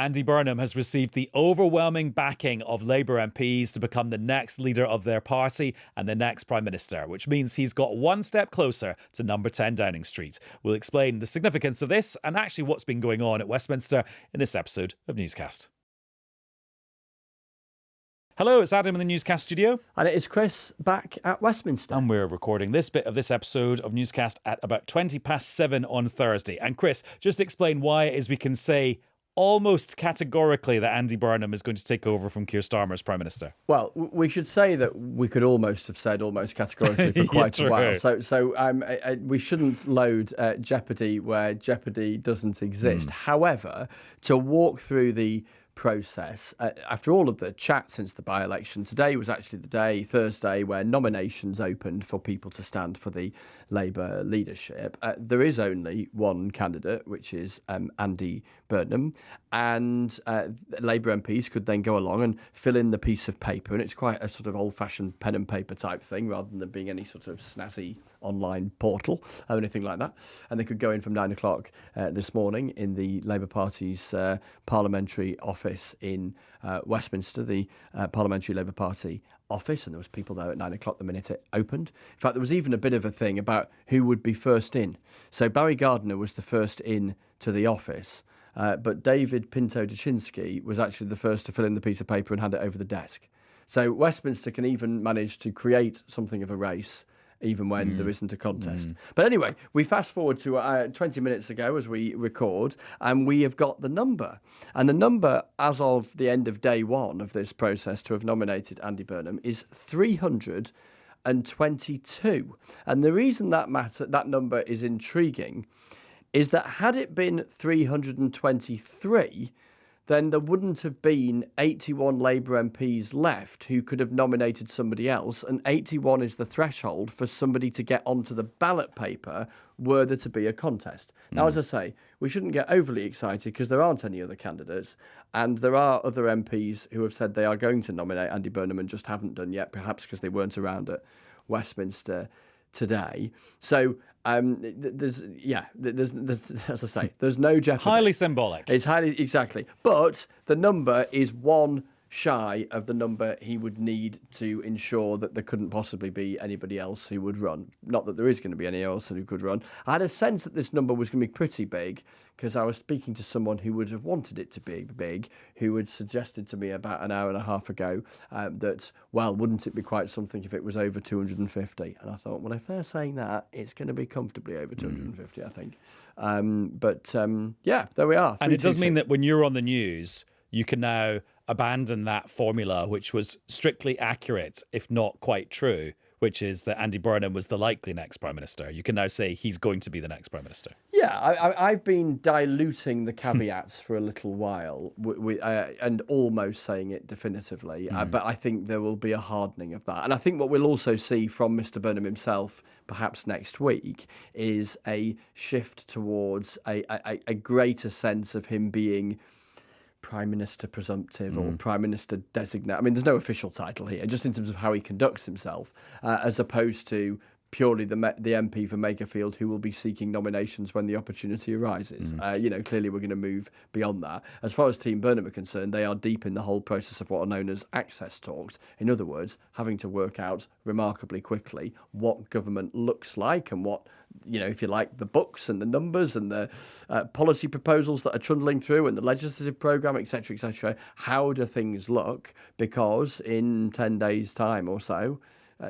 Andy Burnham has received the overwhelming backing of Labour MPs to become the next leader of their party and the next Prime Minister, which means he's got one step closer to number 10 Downing Street. We'll explain the significance of this and actually what's been going on at Westminster in this episode of Newscast. Hello, it's Adam in the Newscast studio. And it is Chris back at Westminster. And we're recording this bit of this episode of Newscast at about 7:20 on Thursday. And Chris, just explain why it is we can say almost categorically that Andy Burnham is going to take over from Keir Starmer as Prime Minister. Well, we should say that we could almost have said almost categorically for quite a while. So we shouldn't load Jeopardy where Jeopardy doesn't exist. However, to walk through the process, after all of the chat since the by-election, today was actually the day, Thursday, where nominations opened for people to stand for the Labour leadership. There is only one candidate, which is Andy Burnham, and Labour MPs could then go along and fill in the piece of paper, and it's quite a sort of old-fashioned pen and paper type thing rather than being any sort of snazzy online portal or anything like that. And they could go in from 9 o'clock this morning in the Labour Party's parliamentary office in Westminster, the Parliamentary Labour Party office, and there was people there at 9 o'clock the minute it opened. In fact, there was even a bit of a thing about who would be first in. So Barry Gardiner was the first in to the office, but David Pinto-Dyczynski was actually the first to fill in the piece of paper and hand it over the desk. So Westminster can even manage to create something of a race even when there isn't a contest. But anyway, we fast forward to 20 minutes ago as we record, and we have got the number. And the number, as of the end of day one of this process to have nominated Andy Burnham, is 322. And the reason that number is intriguing is that had it been 323, then there wouldn't have been 81 Labour MPs left who could have nominated somebody else, and 81 is the threshold for somebody to get onto the ballot paper were there to be a contest. Now, as I say, we shouldn't get overly excited because there aren't any other candidates, and there are other MPs who have said they are going to nominate Andy Burnham and just haven't done yet, perhaps because they weren't around at Westminster today. So there's as I say, there's no jeopardy. Highly symbolic. It's highly, exactly. But the number is one shy of the number he would need to ensure that there couldn't possibly be anybody else who would run. Not that there is going to be anyone else who could run. I had a sense that this number was going to be pretty big because I was speaking to someone who would have wanted it to be big, who had suggested to me about an hour and a half ago that, well, wouldn't it be quite something if it was over 250? And I thought, well, if they're saying that, it's going to be comfortably over 250, I think. Yeah, there we are. And it does mean that when you're on the news, you can now abandon that formula, which was strictly accurate, if not quite true, which is that Andy Burnham was the likely next Prime Minister. You can now say he's going to be the next Prime Minister. Yeah, I've been diluting the caveats for a little while and almost saying it definitively, but I think there will be a hardening of that. And I think what we'll also see from Mr Burnham himself, perhaps next week, is a shift towards a greater sense of him being Prime Minister presumptive or Prime Minister designate. I mean, there's no official title here, just in terms of how he conducts himself, as opposed to purely the MP for Makerfield who will be seeking nominations when the opportunity arises. Clearly we're going to move beyond that. As far as Team Burnham are concerned, they are deep in the whole process of what are known as access talks. In other words, having to work out remarkably quickly what government looks like and what, if you like, the books and the numbers and the policy proposals that are trundling through and the legislative programme, etc., etc. How do things look? Because in 10 days' time or so,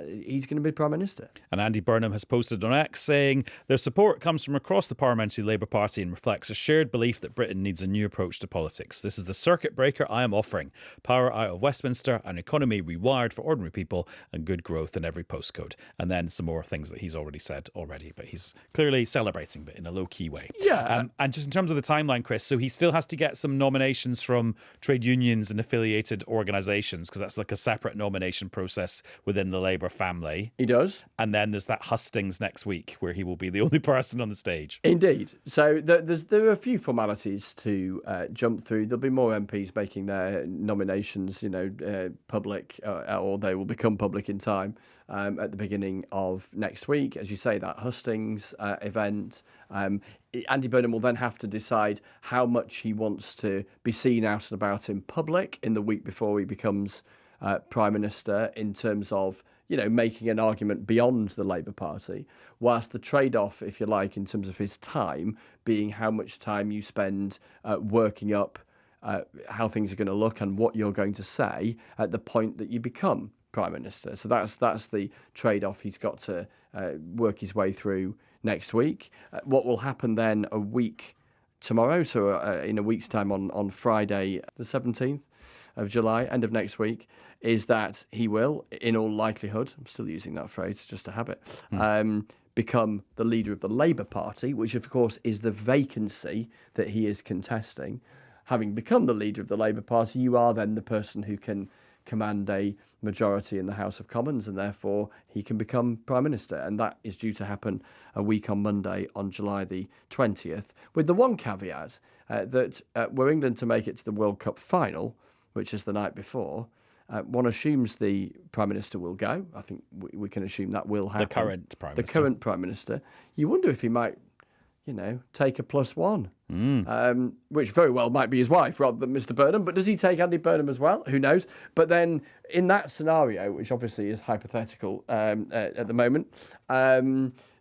he's going to be Prime Minister. And Andy Burnham has posted on X saying their support comes from across the Parliamentary Labour Party and reflects a shared belief that Britain needs a new approach to politics. This is the circuit breaker I am offering. Power out of Westminster, an economy rewired for ordinary people, and good growth in every postcode. And then some more things that he's already said already, but he's clearly celebrating, but in a low-key way. Yeah. And just in terms of the timeline, Chris, so he still has to get some nominations from trade unions and affiliated organisations, because that's like a separate nomination process within the Labour Labour family. He does. And then there's that hustings next week where he will be the only person on the stage. Indeed. So there are a few formalities to jump through. There'll be more MPs making their nominations, public, or they will become public in time at the beginning of next week. As you say, that hustings event. Andy Burnham will then have to decide how much he wants to be seen out and about in public in the week before he becomes Prime Minister, in terms of making an argument beyond the Labour Party, whilst the trade-off, if you like, in terms of his time, being how much time you spend working up how things are going to look and what you're going to say at the point that you become Prime Minister. So that's the trade-off he's got to work his way through next week. What will happen then a week tomorrow, so in a week's time on Friday the 17th of July, end of next week, is that he will, in all likelihood, I'm still using that phrase, just a habit, become the leader of the Labour Party, which of course is the vacancy that he is contesting. Having become the leader of the Labour Party, you are then the person who can command a majority in the House of Commons, and therefore he can become Prime Minister. And that is due to happen a week on Monday, on July the 20th, with the one caveat that were England to make it to the World Cup final, which is the night before, one assumes the Prime Minister will go. I think we can assume that will happen. The current Prime Minister. The current Prime Minister. You wonder if he might, take a +1, which very well might be his wife rather than Mr. Burnham. But does he take Andy Burnham as well? Who knows? But then in that scenario, which obviously is hypothetical at the moment,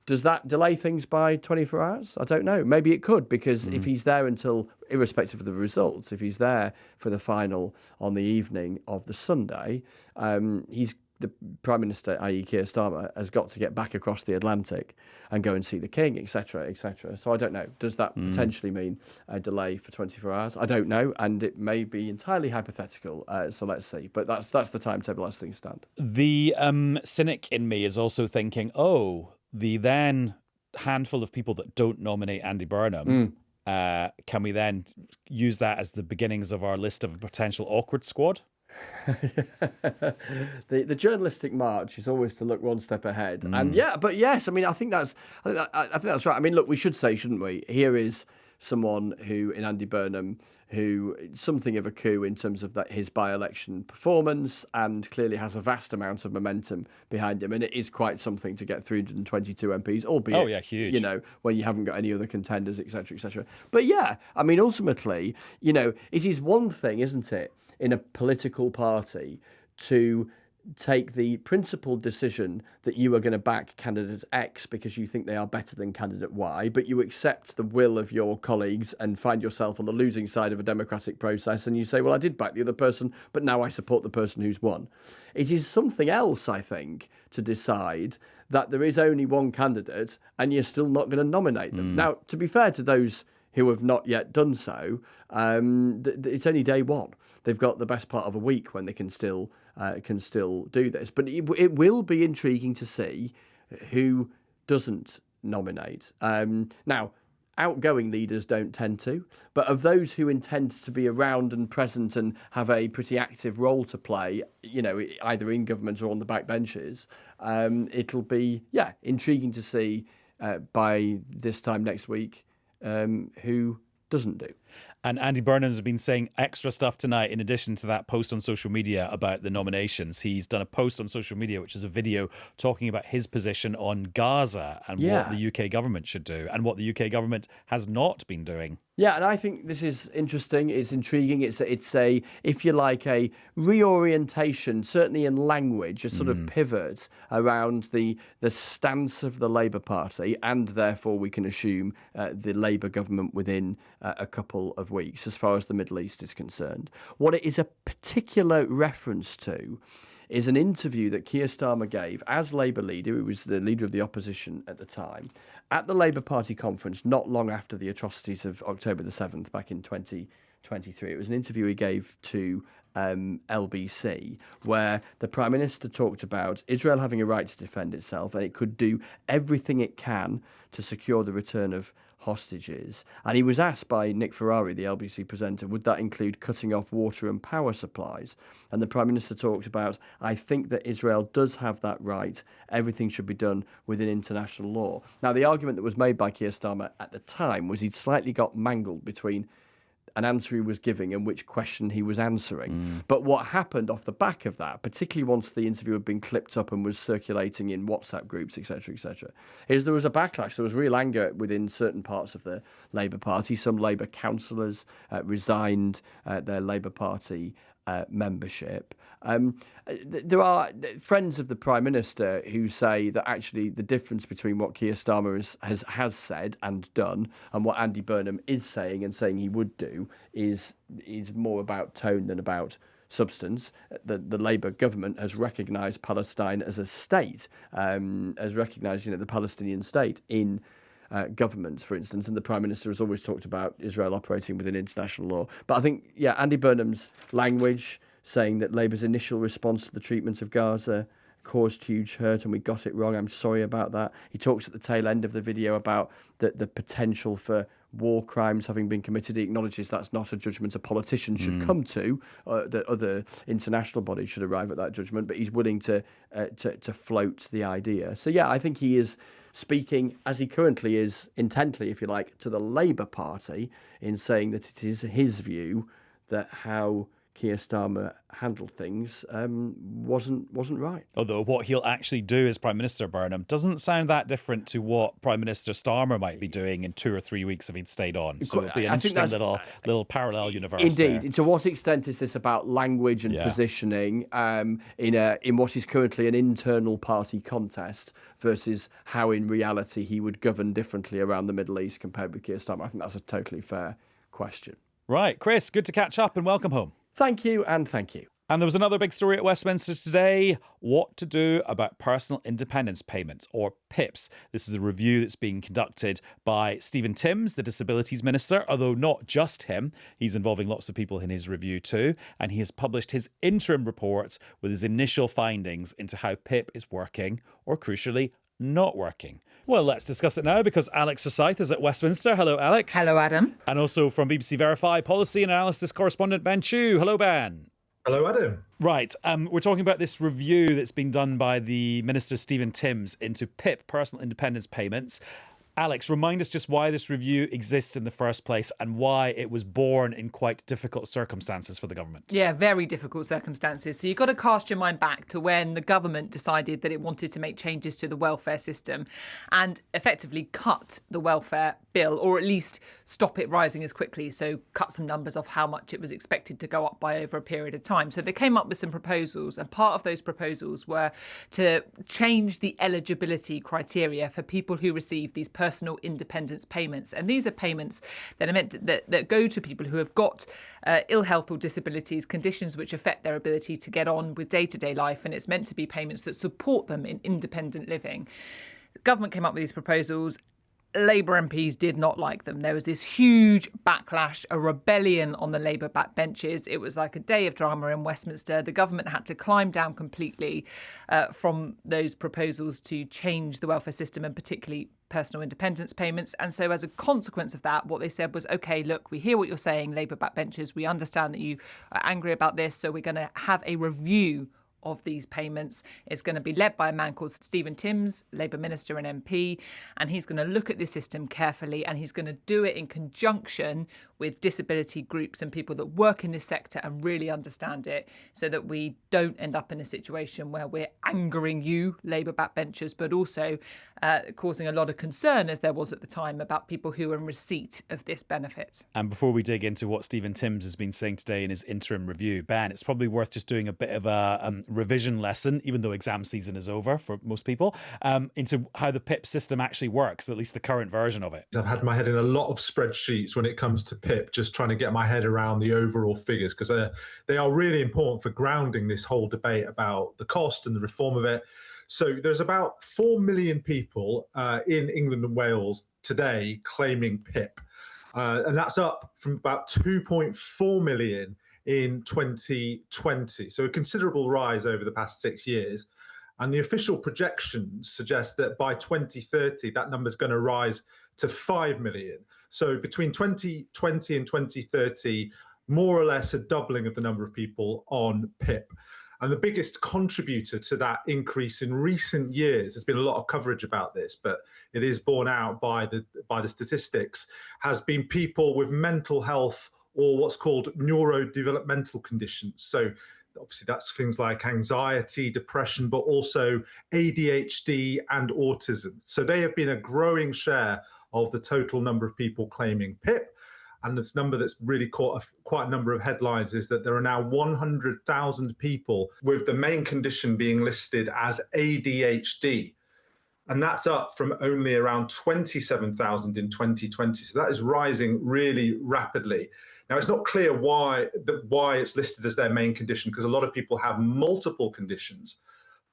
does that delay things by 24 hours? I don't know. Maybe it could, because if he's there until, irrespective of the results, if he's there for the final on the evening of the Sunday, the Prime Minister, i.e. Keir Starmer, has got to get back across the Atlantic and go and see the King, etc., etc. So I don't know. Does that potentially mean a delay for 24 hours? I don't know, and it may be entirely hypothetical. So let's see. But that's the timetable as things stand. The cynic in me is also thinking, the then handful of people that don't nominate Andy Burnham, can we then use that as the beginnings of our list of a potential awkward squad? The journalistic march is always to look one step ahead, and yes, I mean, I think that's right. I mean, look, we should say, shouldn't we? Here is someone who, in Andy Burnham, who something of a coup in terms of his by-election performance, and clearly has a vast amount of momentum behind him, and it is quite something to get 322 MPs, albeit huge. When you haven't got any other contenders, etc., etc. But yeah, I mean, ultimately, it is one thing, isn't it, in a political party to take the principled decision that you are going to back candidate X because you think they are better than candidate Y, but you accept the will of your colleagues and find yourself on the losing side of a democratic process, and you say, well, I did back the other person, but now I support the person who's won. It is something else, I think, to decide that there is only one candidate and you're still not going to nominate them. Now, to be fair to those who have not yet done so, it's only day one. They've got the best part of a week when they can still do this. But it will be intriguing to see who doesn't nominate. Now, outgoing leaders don't tend to, but of those who intend to be around and present and have a pretty active role to play, either in government or on the backbenches, it'll be intriguing to see by this time next week who doesn't do. And Andy Burnham has been saying extra stuff tonight in addition to that post on social media about the nominations. He's done a post on social media, which is a video talking about his position on Gaza and what the UK government should do and what the UK government has not been doing. Yeah, and I think this is interesting. It's intriguing. It's a if you like, a reorientation, certainly in language, a sort of pivot around the stance of the Labour Party, and therefore we can assume the Labour government within a couple of weeks, as far as the Middle East is concerned. What it is a particular reference to is an interview that Keir Starmer gave as Labour leader, who was the leader of the opposition at the time, at the Labour Party conference not long after the atrocities of October the 7th back in 2023. It was an interview he gave to LBC, where the Prime Minister talked about Israel having a right to defend itself, and it could do everything it can to secure the return of hostages. And he was asked by Nick Ferrari, the LBC presenter, would that include cutting off water and power supplies? And the Prime Minister talked about, I think that Israel does have that right. Everything should be done within international law. Now, the argument that was made by Keir Starmer at the time was he'd slightly got mangled between an answer he was giving and which question he was answering. But what happened off the back of that, particularly once the interview had been clipped up and was circulating in WhatsApp groups, etc., is there was a backlash. There was real anger within certain parts of the Labour Party. Some Labour councillors resigned their Labour Party membership. There are friends of the Prime Minister who say that actually the difference between what Keir Starmer has said and done and what Andy Burnham is saying and saying he would do is more about tone than about substance. The Labour government has recognised Palestine as a state, has recognised the Palestinian state in government, for instance, and the Prime Minister has always talked about Israel operating within international law. But I think, Andy Burnham's language, saying that Labour's initial response to the treatment of Gaza caused huge hurt and we got it wrong. I'm sorry about that. He talks at the tail end of the video about the potential for war crimes having been committed. He acknowledges that's not a judgment a politician should come to, that other international bodies should arrive at that judgment, but he's willing to float the idea. So, I think he is speaking, as he currently is, intently, if you like, to the Labour Party in saying that it is his view that how Keir Starmer handled things wasn't right. Although what he'll actually do as Prime Minister, Burnham, doesn't sound that different to what Prime Minister Starmer might be doing in 2 or 3 weeks if he'd stayed on. So it'd be an interesting little parallel universe. Indeed. There. To what extent is this about language and positioning in what is currently an internal party contest versus how in reality he would govern differently around the Middle East compared with Keir Starmer? I think that's a totally fair question. Right. Chris, good to catch up and welcome home. Thank you, and thank you. And there was another big story at Westminster today, what to do about personal independence payments, or PIPs. This is a review that's being conducted by Stephen Timms, the Disabilities Minister, although not just him. He's involving lots of people in his review too. And he has published his interim report with his initial findings into how PIP is working, or crucially, not working. Well, let's discuss it now because Alex Forsyth is at Westminster. Hello, Alex. Hello, Adam. And also from BBC Verify, policy and analysis correspondent Ben Chew. Hello, Ben. Hello, Adam. Right. We're talking about this review that's being done by the Minister Stephen Timms into PIP, personal independence payments. Alex, remind us just why this review exists in the first place and why it was born in quite difficult circumstances for the government. Yeah, very difficult circumstances. So you've got to cast your mind back to when the government decided that it wanted to make changes to the welfare system and effectively cut the welfare bill, or at least stop it rising as quickly. So cut some numbers off how much it was expected to go up by over a period of time. So they came up with some proposals, and part of those proposals were to change the eligibility criteria for people who receive these personal independence payments. And these are payments that are meant that go to people who have got ill health or disabilities, conditions which affect their ability to get on with day-to-day life. And it's meant to be payments that support them in independent living. The government came up with these proposals. Labour MPs did not like them. There was this huge backlash, a rebellion on the Labour backbenches. It was like a day of drama in Westminster. The government had to climb down completely from those proposals to change the welfare system and particularly personal independence payments. And so as a consequence of that, what they said was, OK, look, we hear what you're saying, Labour backbenchers. We understand that you are angry about this. So we're going to have a review of these payments. It's going to be led by a man called Stephen Timms, Labour Minister and MP, and he's going to look at this system carefully, and he's going to do it in conjunction with disability groups and people that work in this sector and really understand it, so that we don't end up in a situation where we're angering you, Labour backbenchers, but also causing a lot of concern, as there was at the time, about people who are in receipt of this benefit. And before we dig into what Stephen Timms has been saying today in his interim review, Ben, it's probably worth just doing a bit of a revision lesson, even though exam season is over for most people, into how the PIP system actually works, at least the current version of it. I've had my head in a lot of spreadsheets when it comes to PIP, just trying to get my head around the overall figures, because they are really important for grounding this whole debate about the cost and the reform of it. So there's about 4 million people in England and Wales today claiming PIP. And that's up from about 2.4 million in 2020. So a considerable rise over the past 6 years. And the official projections suggest that by 2030, that number is going to rise to 5 million. So between 2020 and 2030, more or less a doubling of the number of people on PIP. And the biggest contributor to that increase in recent years, there's been a lot of coverage about this, but it is borne out by the statistics, has been people with mental health or what's called neurodevelopmental conditions. So obviously that's things like anxiety, depression, but also ADHD and autism. So they have been a growing share of the total number of people claiming PIP. And this number that's really caught quite a number of headlines is that there are now 100,000 people with the main condition being listed as ADHD. And that's up from only around 27,000 in 2020. So that is rising really rapidly. Now, it's not clear why it's listed as their main condition, because a lot of people have multiple conditions,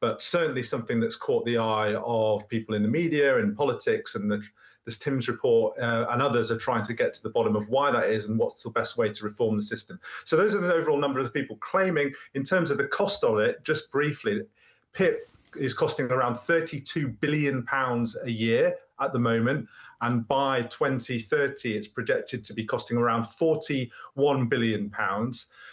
but certainly something that's caught the eye of people in the media and politics, and this Tim's report and others are trying to get to the bottom of why that is and what's the best way to reform the system. So those are the overall number of the people claiming. In terms of the cost of it, just briefly, PIP is costing around £32 billion a year at the moment. And by 2030, it's projected to be costing around £41 billion.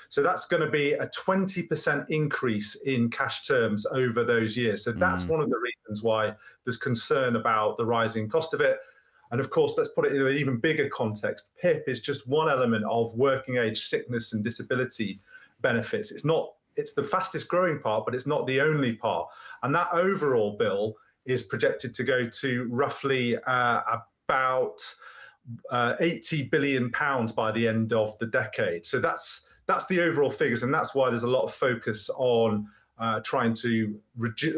So that's going to be a 20% increase in cash terms over those years. So that's one of the reasons why there's concern about the rising cost of it. And of course, let's put it in an even bigger context. PIP is just one element of working age sickness and disability benefits. It's the fastest growing part, but it's not the only part. And that overall bill is projected to go to roughly about £80 billion by the end of the decade. So that's the overall figures, and that's why there's a lot of focus on trying to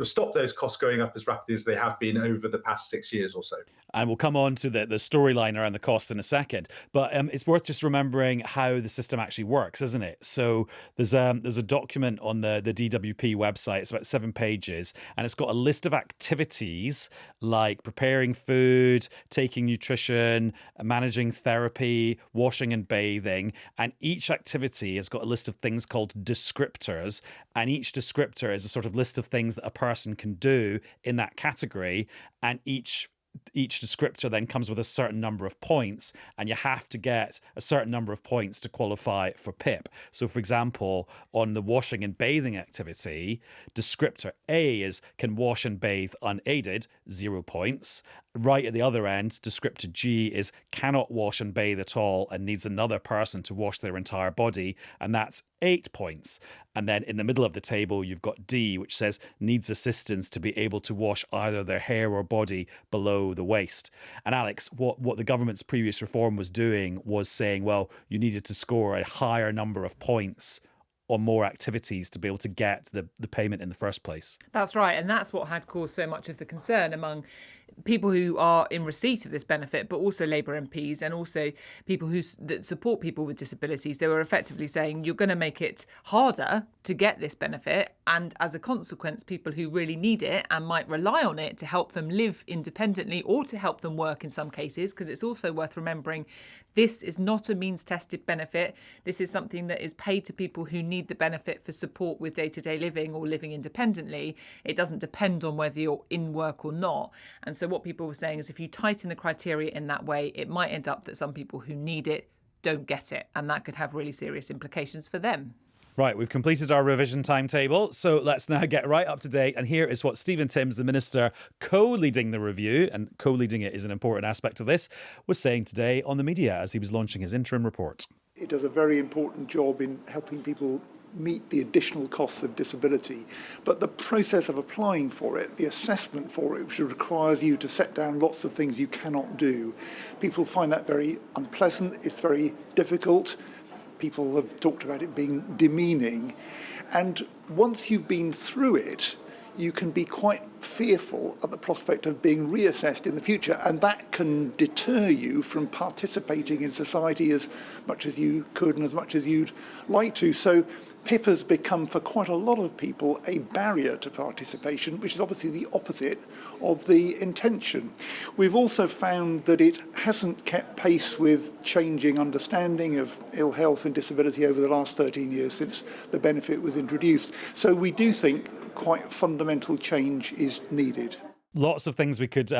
stop those costs going up as rapidly as they have been over the past 6 years or so. And we'll come on to the storyline around the cost in a second. But it's worth just remembering how the system actually works, isn't it? So there's a document on the DWP website. It's about 7 pages, and it's got a list of activities like preparing food, taking nutrition, managing therapy, washing and bathing. And each activity has got a list of things called descriptors. And each descriptor is a sort of list of things that a person can do in that category. And each descriptor then comes with a certain number of points, and you have to get a certain number of points to qualify for PIP. So, for example, on the washing and bathing activity, descriptor A is can wash and bathe unaided, 0 points. Right at the other end, descriptor G is cannot wash and bathe at all and needs another person to wash their entire body, and that's 8 points. And then in the middle of the table, you've got D, which says needs assistance to be able to wash either their hair or body below the waist. And Alex, what the government's previous reform was doing was saying, well, you needed to score a higher number of points on more activities to be able to get the payment in the first place. That's right. And that's what had caused so much of the concern among people who are in receipt of this benefit, but also Labour MPs and also people that support people with disabilities. They were effectively saying you're going to make it harder to get this benefit. And as a consequence, people who really need it and might rely on it to help them live independently or to help them work in some cases, because it's also worth remembering this is not a means-tested benefit. This is something that is paid to people who need the benefit for support with day-to-day living or living independently. It doesn't depend on whether you're in work or not. And so what people were saying is if you tighten the criteria in that way, it might end up that some people who need it don't get it. And that could have really serious implications for them. Right, we've completed our revision timetable, so let's now get right up to date. And here is what Stephen Timms, the Minister co-leading the review, and co-leading it is an important aspect of this, was saying today on the media as he was launching his interim report. It does a very important job in helping people meet the additional costs of disability, but the process of applying for it, the assessment for it, which requires you to set down lots of things you cannot do, people find that very unpleasant, it's very difficult. People have talked about it being demeaning. And once you've been through it, you can be quite fearful at the prospect of being reassessed in the future. And that can deter you from participating in society as much as you could and as much as you'd like to. So PIP has become, for quite a lot of people, a barrier to participation, which is obviously the opposite of the intention. We've also found that it hasn't kept pace with changing understanding of ill health and disability over the last 13 years since the benefit was introduced. So we do think quite fundamental change is needed. Lots of things we could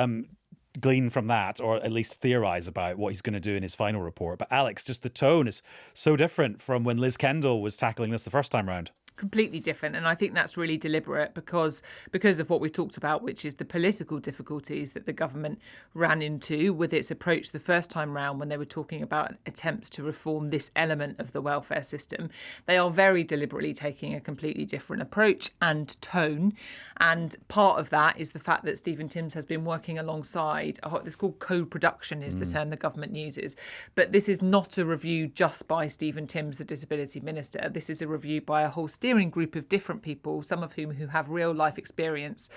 glean from that, or at least theorise about what he's going to do in his final report. But Alex, just the tone is so different from when Liz Kendall was tackling this the first time round. Completely different, and I think that's really deliberate because of what we've talked about, which is the political difficulties that the government ran into with its approach the first time round when they were talking about attempts to reform this element of the welfare system. They are very deliberately taking a completely different approach and tone, and part of that is the fact that Stephen Timms has been working alongside, it's called co-production is the term the government uses, but this is not a review just by Stephen Timms, the Disability Minister. This is a review by a whole steering group of different people, some of whom who have real life experience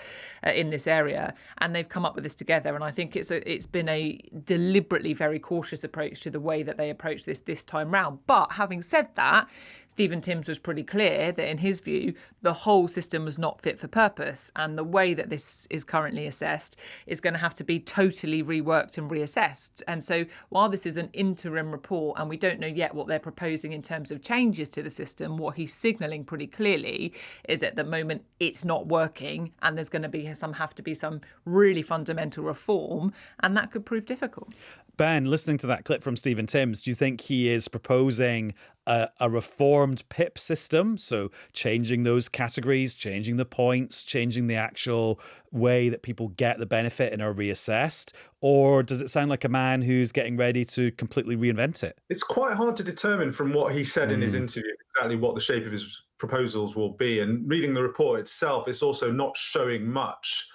in this area, and they've come up with this together. And I think it's been a deliberately very cautious approach to the way that they approach this time round. But having said that, Stephen Timms was pretty clear that in his view, the whole system was not fit for purpose. And the way that this is currently assessed is going to have to be totally reworked and reassessed. And so while this is an interim report and we don't know yet what they're proposing in terms of changes to the system, what he's signalling pretty clearly is at the moment it's not working and there's going to have to be some really fundamental reform, and that could prove difficult. Ben, listening to that clip from Stephen Timms, do you think he is proposing a reformed PIP system? So changing those categories, changing the points, changing the actual way that people get the benefit and are reassessed? Or does it sound like a man who's getting ready to completely reinvent it? It's quite hard to determine from what he said in his interview exactly what the shape of his proposals will be. And reading the report itself, it's also not showing much.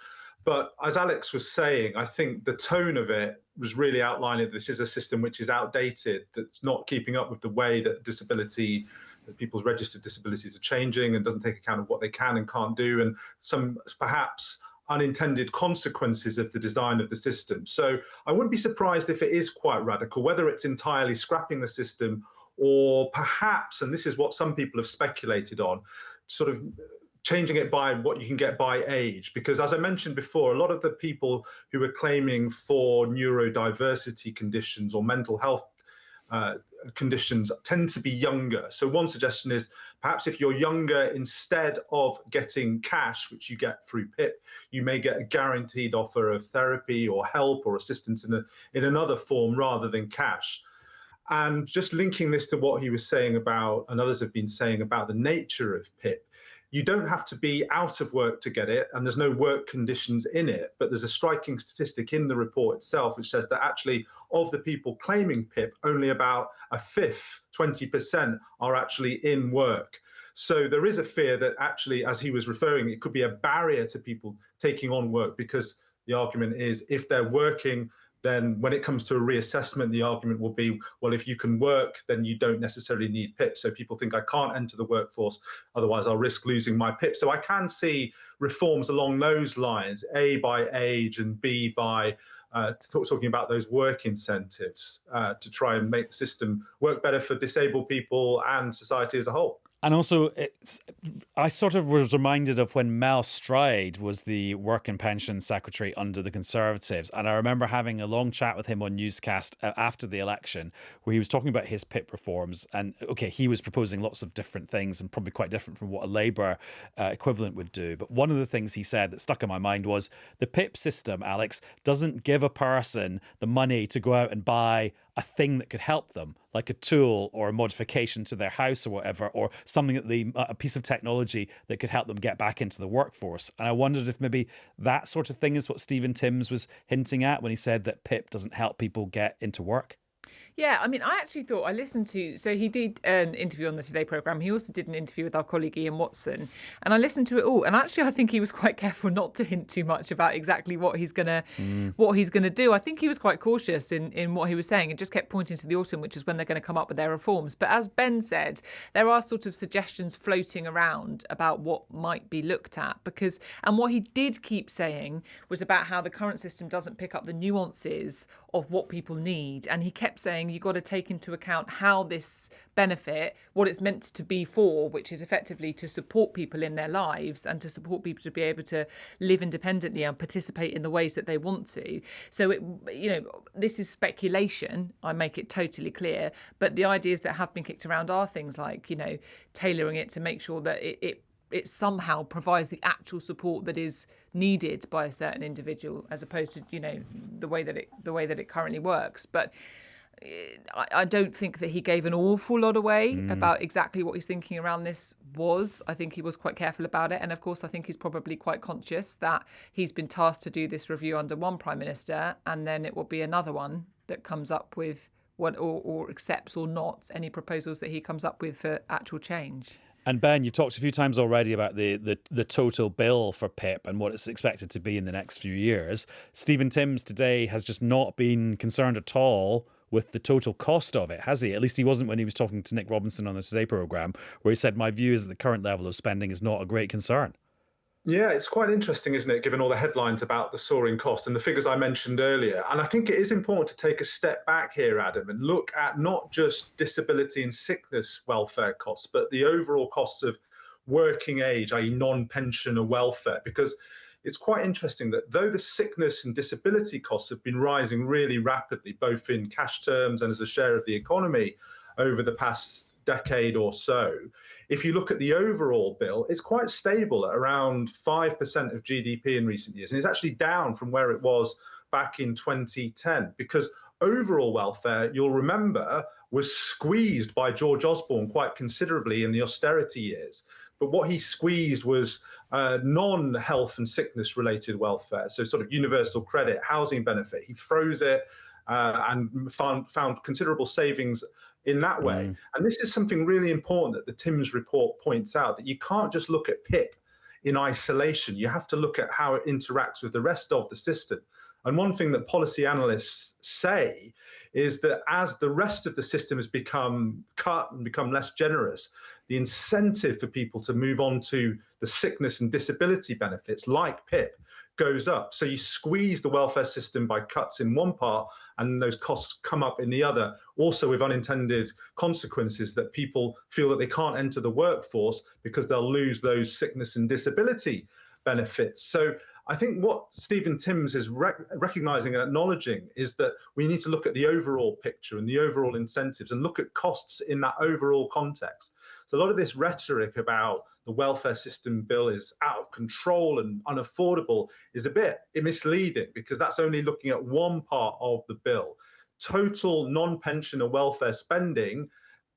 But as Alex was saying, I think the tone of it was really outlining that this is a system which is outdated, that's not keeping up with the way that people's registered disabilities are changing, and doesn't take account of what they can and can't do, and some perhaps unintended consequences of the design of the system. So I wouldn't be surprised if it is quite radical, whether it's entirely scrapping the system or perhaps, and this is what some people have speculated on, sort of changing it by what you can get by age. Because as I mentioned before, a lot of the people who are claiming for neurodiversity conditions or mental health conditions tend to be younger. So one suggestion is perhaps if you're younger, instead of getting cash, which you get through PIP, you may get a guaranteed offer of therapy or help or assistance in another form rather than cash. And just linking this to what he was saying about, and others have been saying about the nature of PIP, you don't have to be out of work to get it, and there's no work conditions in it. But there's a striking statistic in the report itself, which says that actually of the people claiming PIP, only about a fifth, 20%, are actually in work. So there is a fear that actually, as he was referring, it could be a barrier to people taking on work, because the argument is if they're working, then when it comes to a reassessment, the argument will be, well, if you can work, then you don't necessarily need PIP. So people think I can't enter the workforce, otherwise I'll risk losing my PIP. So I can see reforms along those lines, A, by age, and B, by talking about those work incentives to try and make the system work better for disabled people and society as a whole. And also, I sort of was reminded of when Mel Stride was the Work and Pension Secretary under the Conservatives. And I remember having a long chat with him on Newscast after the election, where he was talking about his PIP reforms. And, OK, he was proposing lots of different things and probably quite different from what a Labour equivalent would do. But one of the things he said that stuck in my mind was the PIP system, Alex, doesn't give a person the money to go out and buy a thing that could help them, like a tool or a modification to their house or whatever, or something that a piece of technology that could help them get back into the workforce. And I wondered if maybe that sort of thing is what Stephen Timms was hinting at when he said that PIP doesn't help people get into work. Yeah, I mean, I actually thought I listened to, so he did an interview on the Today programme. He also did an interview with our colleague Ian Watson, and I listened to it all. And actually, I think he was quite careful not to hint too much about exactly what he's gonna do. I think he was quite cautious in what he was saying, and just kept pointing to the autumn, which is when they're going to come up with their reforms. But as Ben said, there are sort of suggestions floating around about what might be looked at, and what he did keep saying was about how the current system doesn't pick up the nuances of what people need, and he kept saying you've got to take into account how this benefit, what it's meant to be for, which is effectively to support people in their lives and to support people to be able to live independently and participate in the ways that they want to. So, this is speculation, I make it totally clear, but the ideas that have been kicked around are things like, tailoring it to make sure that it it somehow provides the actual support that is needed by a certain individual, as opposed to, you know, the way that it currently works. But I don't think that he gave an awful lot away about exactly what he's thinking around this was. I think he was quite careful about it. And of course, I think he's probably quite conscious that he's been tasked to do this review under one Prime Minister, and then it will be another one that comes up with what or accepts or not any proposals that he comes up with for actual change. And Ben, you've talked a few times already about the total bill for PIP and what it's expected to be in the next few years. Stephen Timms today has just not been concerned at all with the total cost of it, has he? At least he wasn't when he was talking to Nick Robinson on the Today programme, where he said, my view is that the current level of spending is not a great concern. Yeah, it's quite interesting, isn't it, given all the headlines about the soaring cost and the figures I mentioned earlier. And I think it is important to take a step back here, Adam, and look at not just disability and sickness welfare costs, but the overall costs of working age, i.e. non-pensioner welfare, because it's quite interesting that though the sickness and disability costs have been rising really rapidly, both in cash terms and as a share of the economy over the past decade or so, if you look at the overall bill, it's quite stable at around 5% of GDP in recent years. And it's actually down from where it was back in 2010, because overall welfare, you'll remember, was squeezed by George Osborne quite considerably in the austerity years. But what he squeezed was non-health and sickness related welfare, so sort of universal credit, housing benefit. He froze it and found considerable savings in that way. And this is something really important that the Timms report points out, that you can't just look at PIP in isolation. You have to look at how it interacts with the rest of the system. And one thing that policy analysts say is that as the rest of the system has become cut and become less generous, the incentive for people to move on to the sickness and disability benefits like PIP goes up. So you squeeze the welfare system by cuts in one part, and those costs come up in the other, also with unintended consequences that people feel that they can't enter the workforce because they'll lose those sickness and disability benefits. So I think what Stephen Timms is recognising and acknowledging is that we need to look at the overall picture and the overall incentives and look at costs in that overall context. So a lot of this rhetoric about the welfare system bill is out of control and unaffordable is a bit misleading, because that's only looking at one part of the bill. Total non-pensioner welfare spending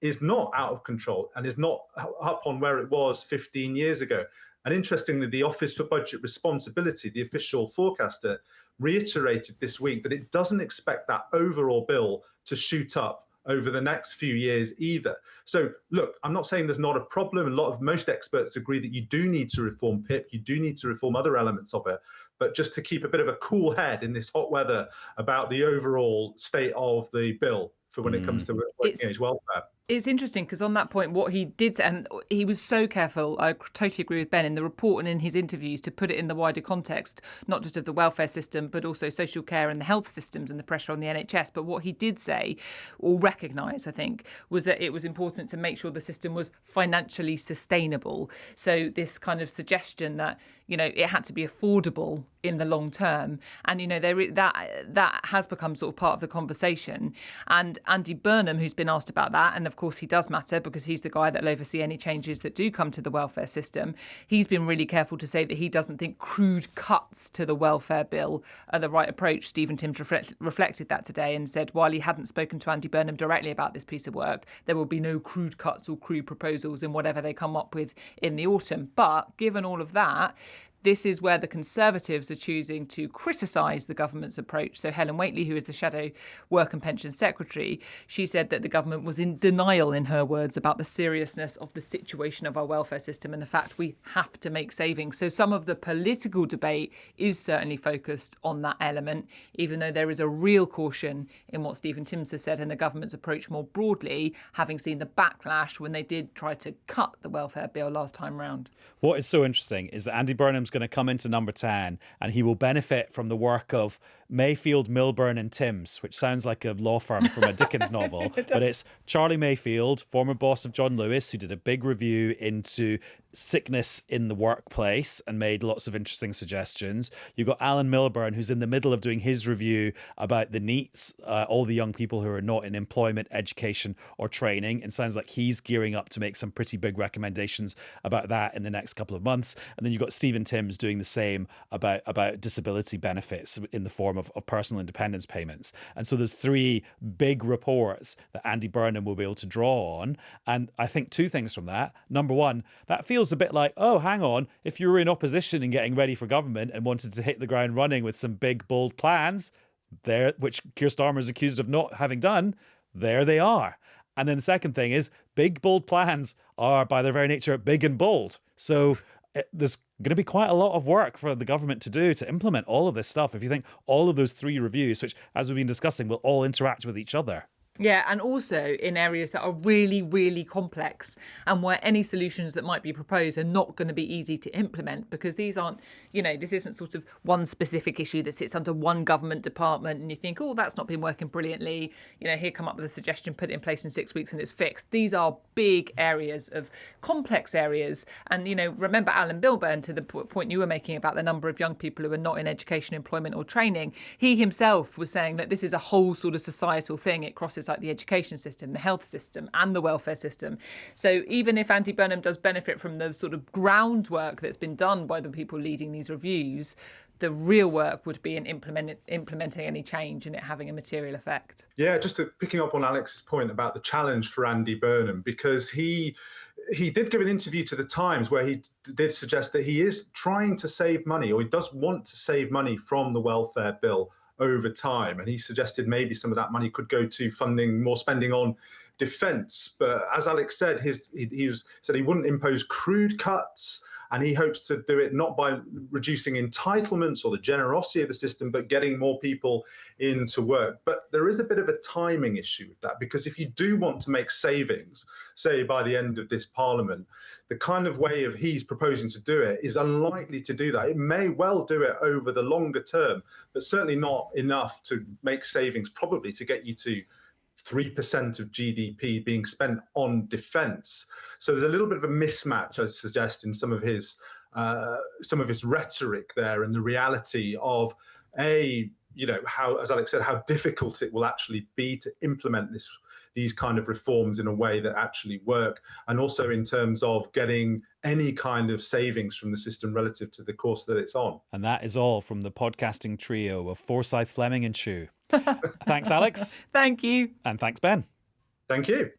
is not out of control and is not up on where it was 15 years ago. And interestingly, the Office for Budget Responsibility, the official forecaster, reiterated this week that it doesn't expect that overall bill to shoot up over the next few years either. So look, I'm not saying there's not a problem. Most experts agree that you do need to reform PIP, you do need to reform other elements of it, but just to keep a bit of a cool head in this hot weather about the overall state of the bill for when it comes to working age welfare. It's interesting because on that point, what he did, and he was so careful, I totally agree with Ben, in the report and in his interviews, to put it in the wider context, not just of the welfare system, but also social care and the health systems and the pressure on the NHS. But what he did say, or recognise, I think, was that it was important to make sure the system was financially sustainable. So this kind of suggestion that, you know, it had to be affordable in the long term. And, you know, that has become sort of part of the conversation. And Andy Burnham, who's been asked about that, and of course he does matter because he's the guy that will oversee any changes that do come to the welfare system, he's been really careful to say that he doesn't think crude cuts to the welfare bill are the right approach. Stephen Timms reflected that today and said while he hadn't spoken to Andy Burnham directly about this piece of work, there will be no crude cuts or crude proposals in whatever they come up with in the autumn. But given all of that, this is where the Conservatives are choosing to criticise the government's approach. So Helen Whately, who is the Shadow Work and Pension Secretary, she said that the government was in denial, in her words, about the seriousness of the situation of our welfare system and the fact we have to make savings. So some of the political debate is certainly focused on that element, even though there is a real caution in what Stephen Timms has said and the government's approach more broadly, having seen the backlash when they did try to cut the welfare bill last time round. What is so interesting is that Andy Burnham's going to come into number 10 and he will benefit from the work of Mayfield, Milburn and Timms, which sounds like a law firm from a Dickens novel. But it's Charlie Mayfield, former boss of John Lewis, who did a big review into sickness in the workplace and made lots of interesting suggestions. You've got Alan Milburn, who's in the middle of doing his review about the NEETs, all the young people who are not in employment, education or training. And sounds like he's gearing up to make some pretty big recommendations about that in the next couple of months. And then you've got Stephen Timms doing the same about disability benefits in the form of personal independence payments. And so there's three big reports that Andy Burnham will be able to draw on. And I think two things from that. Number one, that feels a bit like, oh, hang on, if you were in opposition and getting ready for government and wanted to hit the ground running with some big, bold plans, there, which Keir Starmer is accused of not having done, there they are. And then the second thing is, big, bold plans are, by their very nature, big and bold. So there's going to be quite a lot of work for the government to do to implement all of this stuff. If you think all of those three reviews, which, as we've been discussing, will all interact with each other. Yeah, and also in areas that are really, really complex and where any solutions that might be proposed are not going to be easy to implement, because these aren't, this isn't sort of one specific issue that sits under one government department and you think, oh, that's not been working brilliantly. Here, come up with a suggestion, put it in place in 6 weeks and it's fixed. These are big areas of complex areas. And, remember Alan Milburn, to the point you were making about the number of young people who are not in education, employment or training. He himself was saying that this is a whole sort of societal thing. It crosses like the education system, the health system and the welfare system. So even if Andy Burnham does benefit from the sort of groundwork that's been done by the people leading these reviews, the real work would be in implementing any change and it having a material effect. Yeah, just picking up on Alex's point about the challenge for Andy Burnham, because he did give an interview to the Times where he did suggest that he is trying to save money, or he does want to save money from the welfare bill over time. And he suggested maybe some of that money could go to funding more spending on defence. But as Alex said, he said he wouldn't impose crude cuts, and he hopes to do it not by reducing entitlements or the generosity of the system, but getting more people into work. But there is a bit of a timing issue with that, because if you do want to make savings, say by the end of this Parliament, the kind of way of he's proposing to do it is unlikely to do that. It may well do it over the longer term, but certainly not enough to make savings, probably to get you to 3% of GDP being spent on defence. So there's a little bit of a mismatch, I suggest, in some of his rhetoric there, and the reality of how, as Alex said, how difficult it will actually be to implement these kind of reforms in a way that actually work, and also in terms of getting any kind of savings from the system relative to the course that it's on. And that is all from the podcasting trio of Forsyth, Fleming and Chew. Thanks, Alex. Thank you. And thanks, Ben. Thank you.